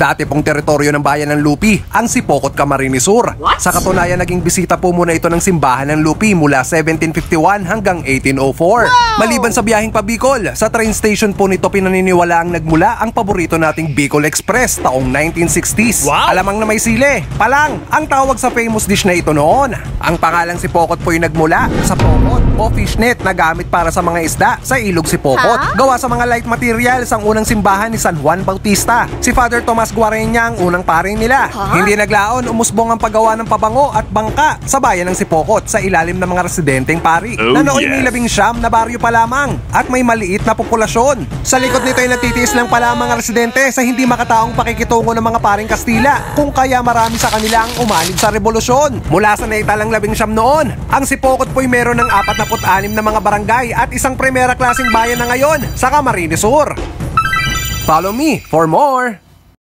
Dati pong teritoryo ng bayan ng Lupi, ang Sipokot, Camarines Sur. Sa katunayan, naging bisita po muna ito ng simbahan ng Lupi mula 1751 hanggang 1804. Maliban sa biyaheng pa Bicol, sa train station po nito pinaniniwala ang nagmula ang paborito nating Bicol Express taong 1960s. Alamang na may sili, palang ang tawag sa famous dish na ito noon. Ang pangalang Sipokot po ay nagmula sa pokot o fishnet na gamit para sa mga isda sa ilog Sipokot. Gawa sa mga light materials ang unang simbahan ni San Juan Bautista. Si Father Tomas Guarenya ang unang pari nila. Hindi naglaon, umusbong ang paggawa ng pabango at bangka sa bayan ng Sipokot sa ilalim ng mga residenteng pari na noon may 19 na baryo pa lamang at may maliit na populasyon. Sa likod nito ay natitiis lang pala ang mga residente sa hindi makataong pakikitungo ng mga paring Kastila, kung kaya marami sa kanila ang umanib sa revolusyon. Mula sa naitalang 19 noon, ang Sipokot po'y meron ng 46 na mga barangay at isang primera klaseng bayan na ngayon sa Camarines Sur. Follow me for more!